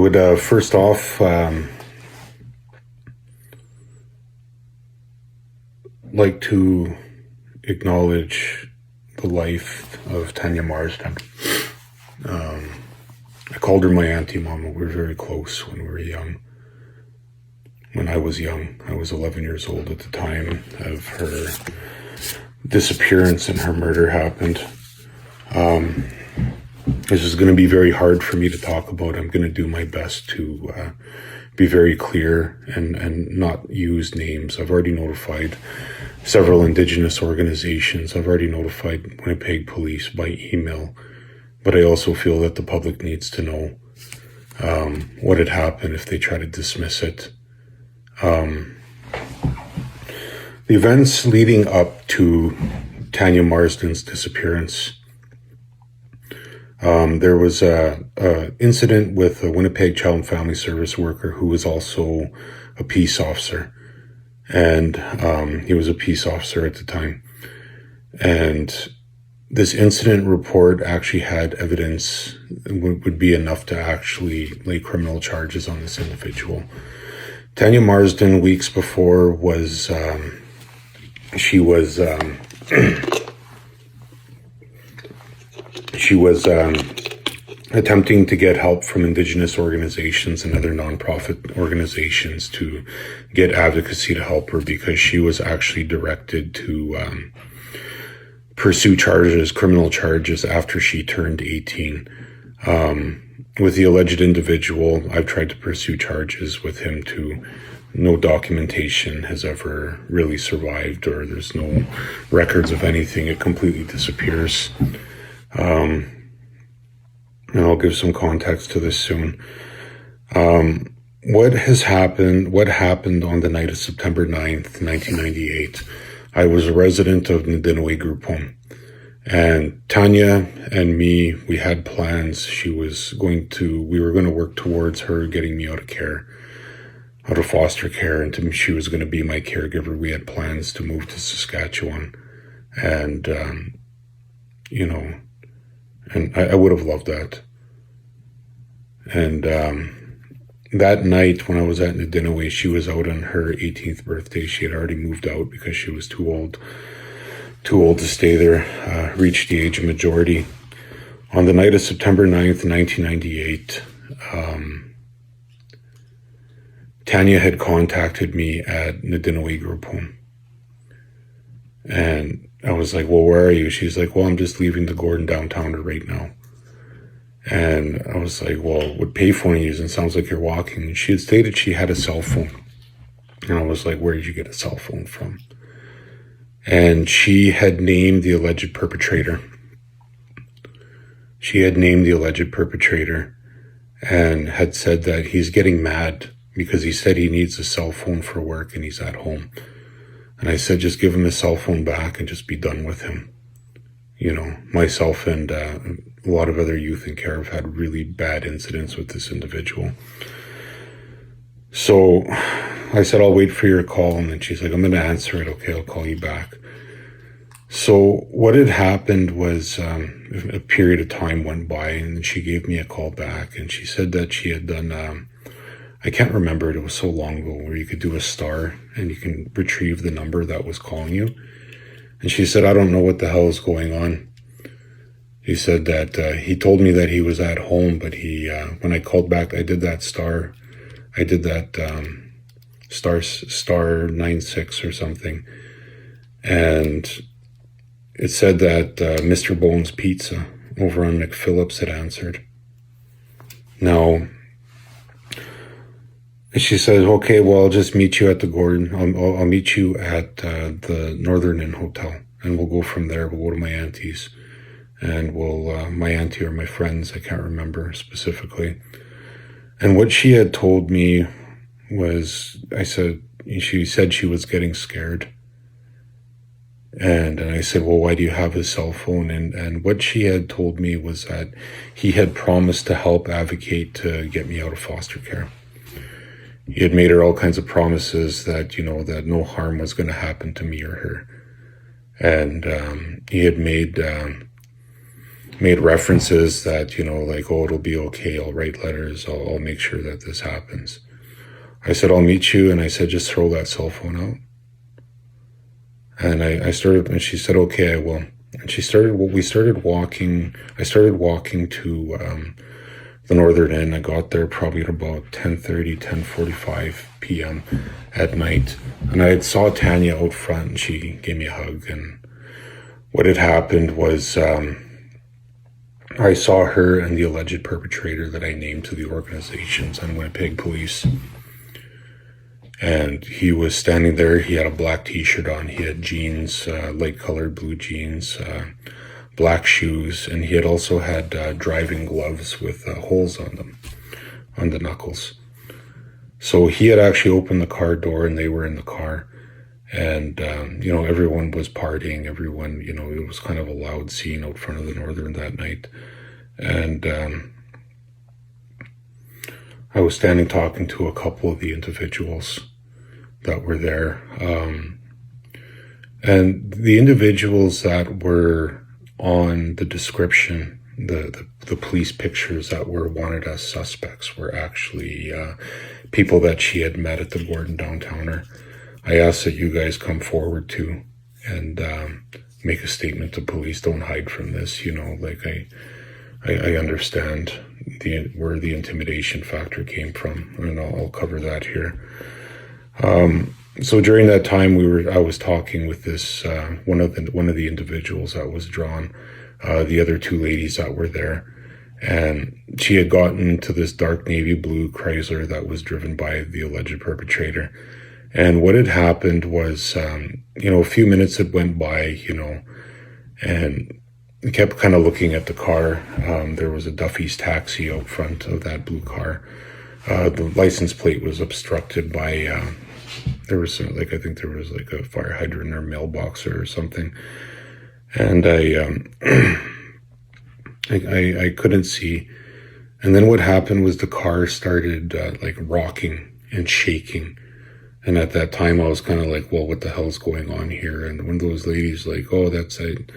would first off like to acknowledge the life of Tania Marsden. I called her my auntie mama. We were very close when we were young. When I was young, I was 11 years old at the time of her disappearance and her murder happened. This is going to be very hard for me to talk about. I'm going to do my best to be very clear and not use names. I've already notified several Indigenous organizations. I've already notified Winnipeg Police by email. But I also feel that the public needs to know what had happened if they try to dismiss it. The events leading up to Tania Marsden's disappearance, there was a incident with a Winnipeg Child and Family Service worker who was also a peace officer. And he was a peace officer at the time. And this incident report actually had evidence, would be enough to actually lay criminal charges on this individual. Tania Marsden, weeks before, was attempting to get help from Indigenous organizations and other nonprofit organizations to get advocacy to help her, because she was actually directed to pursue charges, criminal charges, after she turned 18. With the alleged individual, I've tried to pursue charges with him too. No documentation has ever really survived, or there's no records of anything. It completely disappears. And I'll give some context to this soon. What happened on the night of September 9th, 1998, I was a resident of Nadinaway Group Home. And Tania and me, we had plans. We were going to work towards her getting me out of foster care, and she was going to be my caregiver. We had plans to move to Saskatchewan. And, and I would have loved that. And that night when I was at Nadinaway, she was out on her 18th birthday. She had already moved out because she was too old to stay there, reached the age of majority. On the night of September 9th, 1998, Tania had contacted me at Nadinaway Group Home. And I was like, well, where are you? She's like, well, I'm just leaving the Gordon Downtowner right now. And I was like, well, what payphone are you using? Sounds like you're walking. And she had stated she had a cell phone. And I was like, where did you get a cell phone from? And she had named the alleged perpetrator. And had said that he's getting mad because he said he needs a cell phone for work and he's at home. And I said, just give him his cell phone back and just be done with him. Myself and a lot of other youth in care have had really bad incidents with this individual. So I said, I'll wait for your call. And then she's like, I'm going to answer it. Okay, I'll call you back. So what had happened was a period of time went by, and she gave me a call back, and she said that she had done, I can't remember it was so long ago, where you could do a star and you can retrieve the number that was calling you. And she said, I don't know what the hell is going on. He said that he told me that he was at home, but when I called back, I did that star 96 or something. And it said that Mr. Bones Pizza over on McPhillips had answered. Now, she says, okay, well, I'll just meet you at the Gordon. I'll meet you at the Northern Inn Hotel, and we'll go from there. We'll go to my auntie's, and my auntie or my friends, I can't remember specifically. And what she had told me was, she said she was getting scared. And I said, well, why do you have his cell phone? And what she had told me was that he had promised to help advocate to get me out of foster care. He had made her all kinds of promises that, that no harm was going to happen to me or her. And he had made made references that, like, oh, it'll be okay. I'll write letters. I'll make sure that this happens. I said, I'll meet you. And I said, just throw that cell phone out. And and she said, okay, I will. And we started walking. I started walking to the Northern Inn. I got there probably at about 10:30, 10:45 p.m. at night. And I saw Tania out front, and she gave me a hug. And what had happened was I saw her and the alleged perpetrator that I named to the organizations on Winnipeg Police. And he was standing there. He had a black t-shirt on. He had jeans, light colored blue jeans, black shoes. And he had also had driving gloves with holes on them, on the knuckles. So he had actually opened the car door, and they were in the car. And, everyone was partying. Everyone, it was kind of a loud scene out front of the Northern that night. And I was standing talking to a couple of the individuals that were there. And the individuals that were on the description, the police pictures that were wanted as suspects, were actually people that she had met at the Gordon Downtowner. I asked that you guys come forward too and make a statement to police. Don't hide from this. I understand where the intimidation factor came from, and I'll cover that here. So during that time, I was talking with this one of the individuals that was drawn, the other two ladies that were there, and she had gotten to this dark navy blue Chrysler that was driven by the alleged perpetrator. And what had happened was, a few minutes had went by, and I kept kind of looking at the car. There was a Duffy's taxi out front of that blue car. The license plate was obstructed by, there was I think there was like a fire hydrant or mailbox or something. And I couldn't see. And then what happened was the car started rocking and shaking. And at that time, I was kind of like, well, what the hell's going on here? And one of those ladies like, oh, that's it.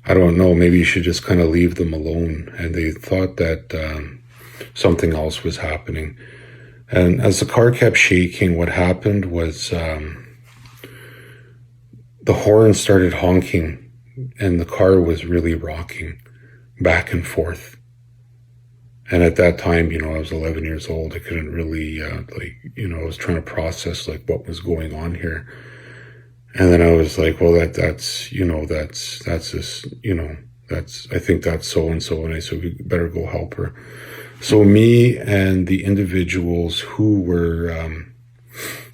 I don't know, maybe you should just kind of leave them alone. And they thought that something else was happening. And as the car kept shaking, what happened was the horn started honking, and the car was really rocking back and forth. And at that time, I was 11 years old. I couldn't really, I was trying to process what was going on here. And then I was like, well, that's this, I think that's so-and-so. And I said, we better go help her. So me and the individuals who were,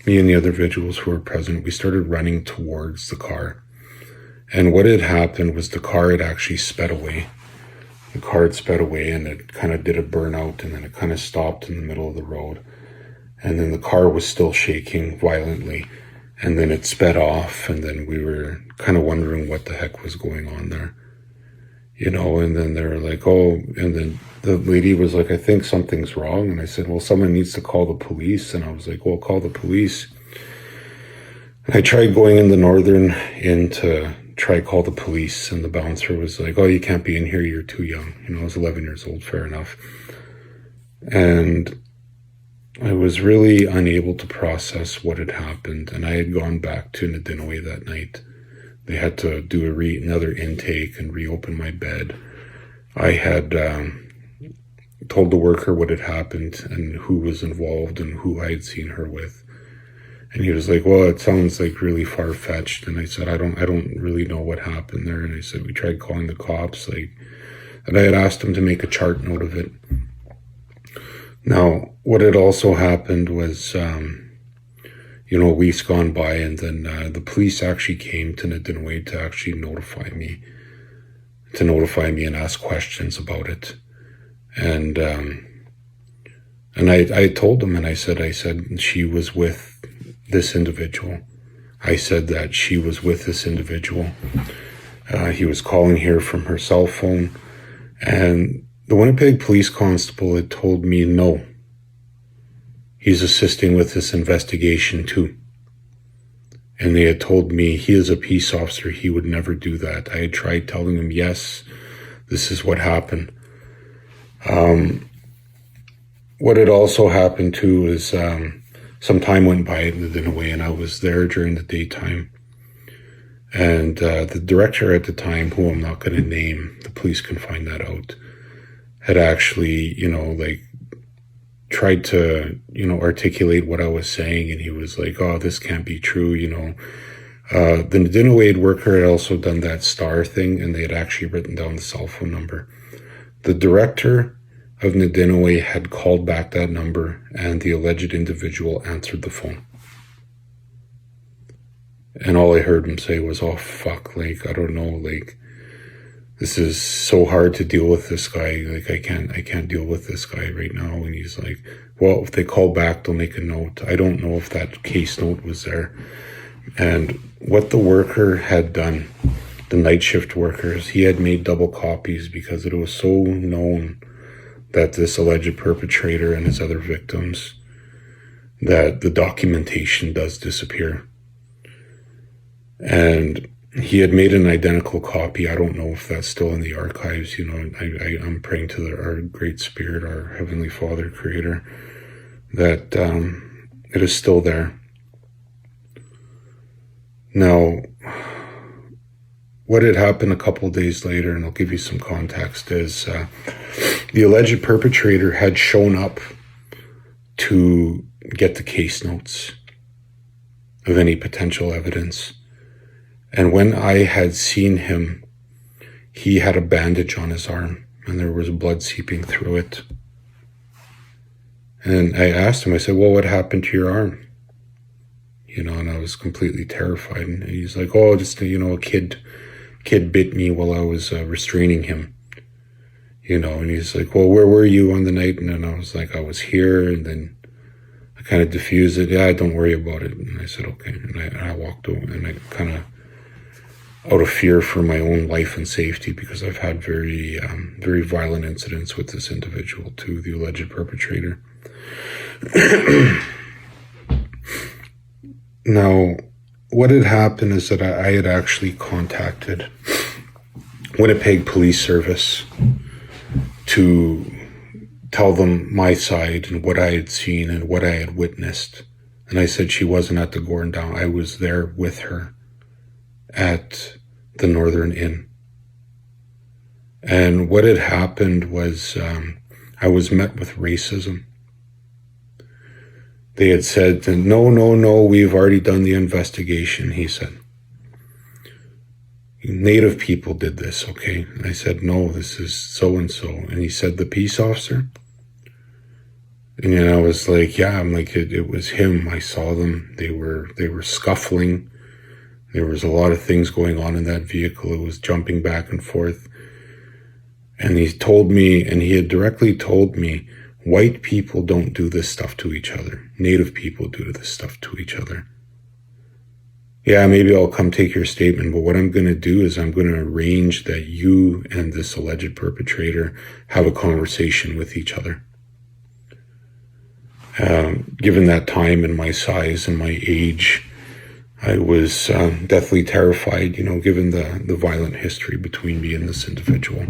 me and the other individuals who were present, we started running towards the car. And what had happened was the car had actually sped away. The car had sped away, and it kind of did a burnout, and then it kind of stopped in the middle of the road. And then the car was still shaking violently. And then it sped off, and then we were kind of wondering what the heck was going on there. And then they were like, oh, and then the lady was like, I think something's wrong. And I said, well, someone needs to call the police. And I was like, well, call the police. And I tried going in the Northern Inn to try call the police, and the bouncer was like, oh, you can't be in here, you're too young. I was 11 years old, fair enough. And I was really unable to process what had happened, and I had gone back to Nadinaway that night. They had to do another intake and reopen my bed. I had told the worker what had happened and who was involved and who I had seen her with. And he was like, well, it sounds really far-fetched. And I said, I don't really know what happened there. And I said, we tried calling the cops, and I had asked him to make a chart note of it. Now, what had also happened was, weeks gone by, and then the police actually came to Nadinaway to actually notify me and ask questions about it. And I told them, and I said she was with this individual. I said that she was with this individual. He was calling here from her cell phone, and the Winnipeg police constable had told me no. He's assisting with this investigation too. And they had told me he is a peace officer. He would never do that. I had tried telling him, yes, this is what happened. What had also happened too is some time went by in a way, and I was there during the daytime. And the director at the time, who I'm not going to name, the police can find that out, had actually, tried to, articulate what I was saying. And he was like, oh, this can't be true, The Nadino aid worker had also done that star thing, and they had actually written down the cell phone number. The director of Nadino had called back that number, and the alleged individual answered the phone. And all I heard him say was, oh, fuck, I don't know, this is so hard to deal with this guy. I can't deal with this guy right now. And he's like, well, if they call back, they'll make a note. I don't know if that case note was there. And what the worker had done, the night shift workers, he had made double copies because it was so known that this alleged perpetrator and his other victims, that the documentation does disappear. And he had made an identical copy. I don't know if that's still in the archives. I'm praying to our Great Spirit, our Heavenly Father, Creator, that it is still there. Now, what had happened a couple of days later, and I'll give you some context, is the alleged perpetrator had shown up to get the case notes of any potential evidence. And when I had seen him, he had a bandage on his arm, and there was blood seeping through it. And I asked him, I said, well, what happened to your arm? And I was completely terrified. And he's like, oh, just, a kid bit me while I was restraining him. And he's like, well, where were you on the night? And then I was like, I was here. And then I kind of diffused it. Yeah, don't worry about it. And I said, okay. And I walked over, and I kind of, out of fear for my own life and safety, because I've had very, very violent incidents with this individual too, the alleged perpetrator. Now, what had happened is that I had actually contacted Winnipeg Police Service to tell them my side and what I had seen and what I had witnessed. And I said she wasn't at the Gordon Down. I was there with her at the Northern Inn. And what had happened was I was met with racism. They had said, no, we've already done the investigation, he said. Native people did this, okay? And I said, no, this is so-and-so. And he said, the peace officer? And I was like, yeah, I'm like, it was him. I saw them. They were scuffling. There was a lot of things going on in that vehicle. It was jumping back and forth. And he told me, and he had directly told me, white people don't do this stuff to each other. Native people do this stuff to each other. Yeah, maybe I'll come take your statement, but what I'm going to do is I'm going to arrange that you and this alleged perpetrator have a conversation with each other. Given that time and my size and my age, I was deathly terrified, given the violent history between me and this individual.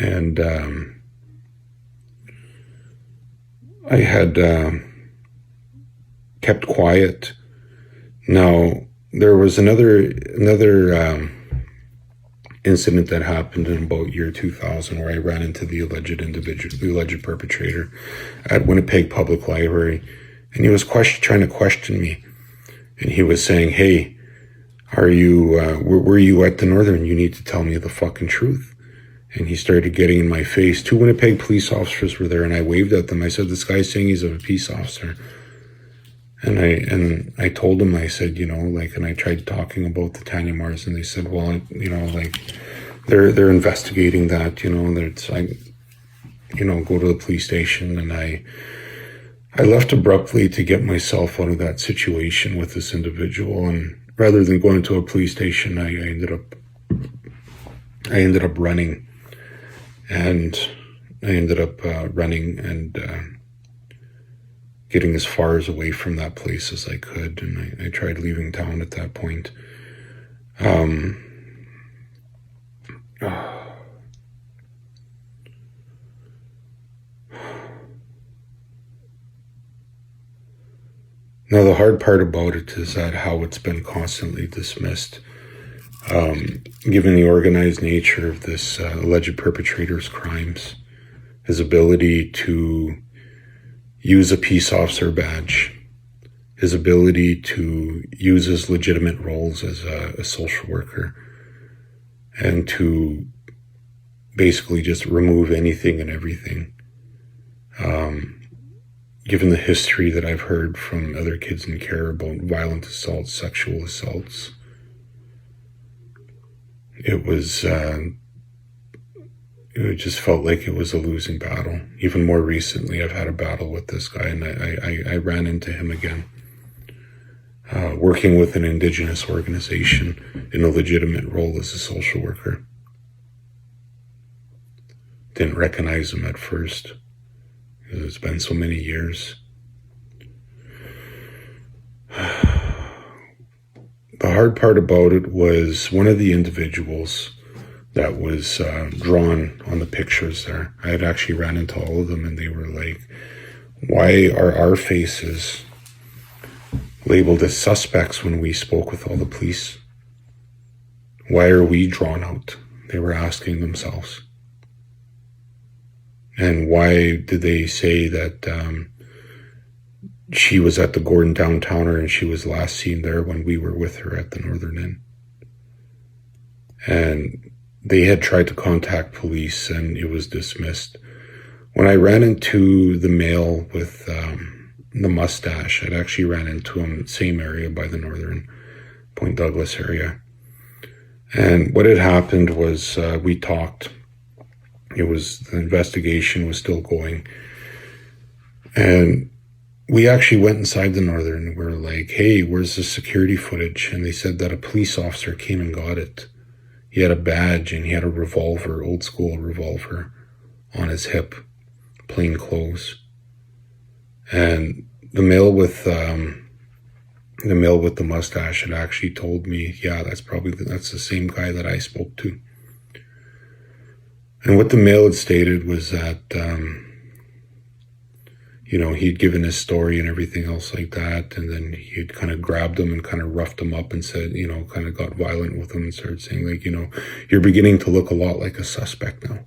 And I had kept quiet. Now, there was another incident that happened in about year 2000 where I ran into the alleged perpetrator at Winnipeg Public Library, and he was trying to question me. And he was saying, hey, were you at the Northern? You need to tell me the fucking truth. And he started getting in my face. 2 Winnipeg police officers were there, and I waved at them. I said, this guy's saying he's a peace officer. And I told him, I said, and I tried talking about the Tania Marsden. They said, well, they're investigating that, go to the police station. And I left abruptly to get myself out of that situation with this individual. And rather than going to a police station, I ended up running. And I ended up running and getting as far away from that place as I could. And I tried leaving town at that point. Now, the hard part about it is that how it's been constantly dismissed. Given the organized nature of this alleged perpetrator's crimes, his ability to use a peace officer badge, his ability to use his legitimate roles as a social worker, and to basically just remove anything and everything. Given the history that I've heard from other kids in care about violent assaults, sexual assaults, it just felt like it was a losing battle. Even more recently, I've had a battle with this guy, and I ran into him again. Working with an Indigenous organization in a legitimate role as a social worker. Didn't recognize him at first. It's been so many years. The hard part about it was one of the individuals that was drawn on the pictures there. I had actually ran into all of them, and they were like, why are our faces labeled as suspects when we spoke with all the police? Why are we drawn out? They were asking themselves. And why did they say that she was at the Gordon Downtowner and she was last seen there when we were with her at the Northern Inn? And they had tried to contact police and it was dismissed. When I ran into the male with the mustache, I'd actually ran into him same area by the Northern Point Douglas area. And what had happened was we talked. The investigation was still going. And we actually went inside the Northern and we were like, hey, where's the security footage? And they said that a police officer came and got it. He had a badge and he had a revolver, old school revolver, on his hip, plain clothes. And the male with the mustache had actually told me, yeah, that's the same guy that I spoke to. And what the male had stated was that, he'd given his story and everything else like that. And then he had kind of grabbed him and kind of roughed him up and said, kind of got violent with him and started saying like, you're beginning to look a lot like a suspect now.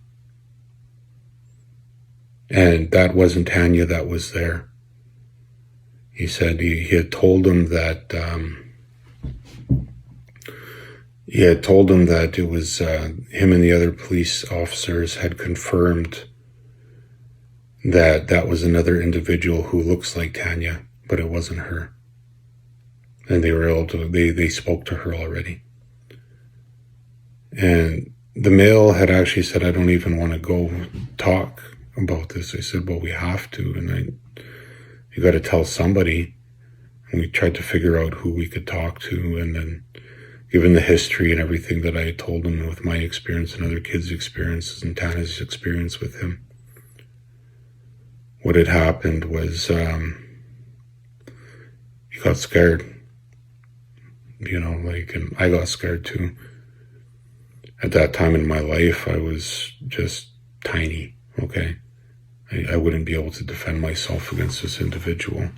And that wasn't Tania that was there. He said he had told him that, it was him and the other police officers had confirmed that was another individual who looks like Tania, but it wasn't her. And they were able to, they spoke to her already. And the male had actually said, I don't even want to go talk about this. I said, well, we have to. And you got to tell somebody. And we tried to figure out who we could talk to. And then given the history and everything that I had told him with my experience and other kids' experiences and Tania's experience with him, what had happened was he got scared. And I got scared too. At that time in my life, I was just tiny, okay? I wouldn't be able to defend myself against this individual.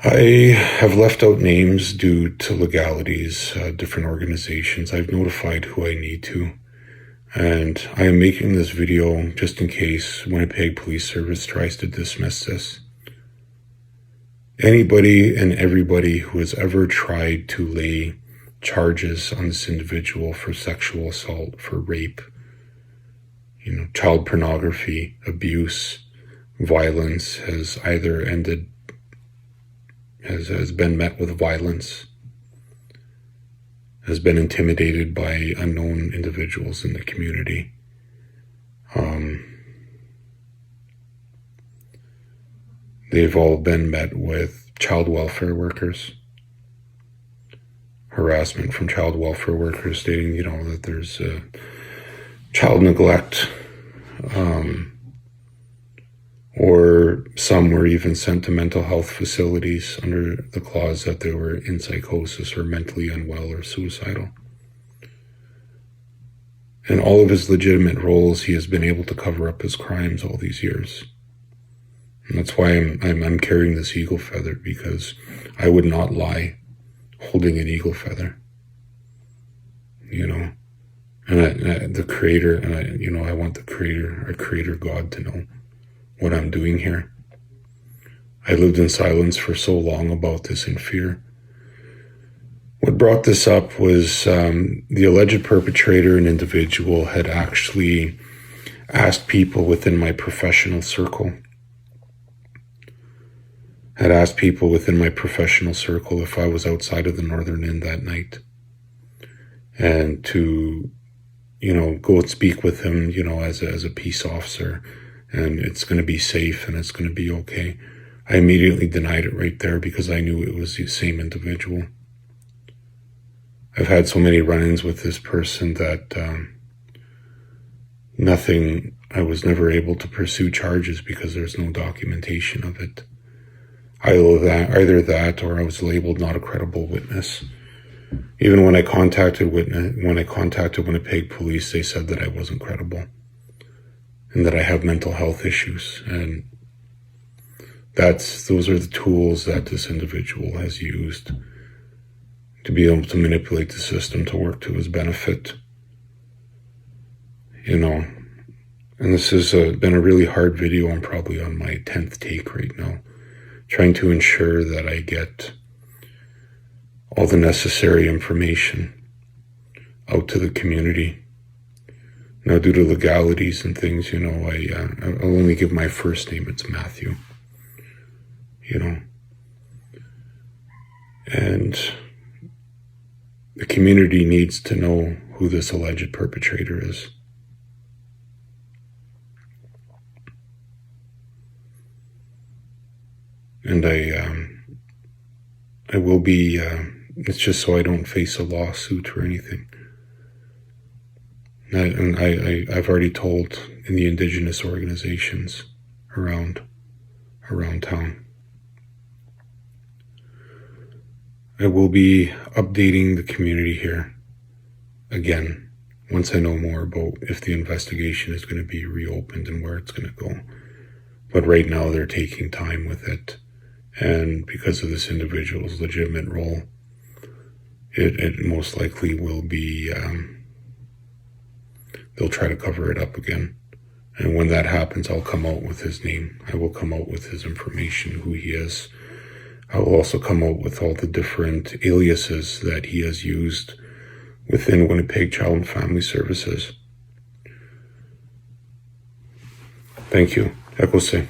I have left out names due to legalities, different organizations. I've notified who I need to. And I am making this video just in case Winnipeg Police Service tries to dismiss this. Anybody and everybody who has ever tried to lay charges on this individual for sexual assault, for rape, child pornography, abuse, violence has either ended, has been met with violence, has been intimidated by unknown individuals in the community. They've all been met with child welfare workers, harassment from child welfare workers stating, that there's child neglect, or some were even sent to mental health facilities under the clause that they were in psychosis or mentally unwell or suicidal. In all of his legitimate roles, he has been able to cover up his crimes all these years. And that's why I'm carrying this eagle feather, because I would not lie holding an eagle feather. And the Creator, and I want the Creator, our Creator God, to know what I'm doing here. I lived in silence for so long about this in fear. What brought this up was the alleged perpetrator, an individual, had actually asked people within my professional circle, if I was outside of the Northern Inn that night, and to, go and speak with him, as a peace officer, and it's going to be safe and it's going to be okay. I immediately denied it right there because I knew it was the same individual. I've had so many run-ins with this person that I was never able to pursue charges because there's no documentation of it. Either that or I was labeled not a credible witness. Even when I contacted Winnipeg police, they said that I wasn't credible and that I have mental health issues. And those are the tools that this individual has used to be able to manipulate the system to work to his benefit. And this has been a really hard video. I'm probably on my 10th take right now, trying to ensure that I get all the necessary information out to the community. Now, due to legalities and things, I'll only give my first name. It's Matthew. And the community needs to know who this alleged perpetrator is. And I will be, it's just so I don't face a lawsuit or anything. And I've already told in the Indigenous organizations around town. I will be updating the community here again once I know more about if the investigation is going to be reopened and where it's going to go. But right now they're taking time with it. And because of this individual's legitimate role, it most likely will be, they'll try to cover it up again. And when that happens, I'll come out with his name. I will come out with his information, who he is. I will also come out with all the different aliases that he has used within Winnipeg Child and Family Services. Thank you. Ekose.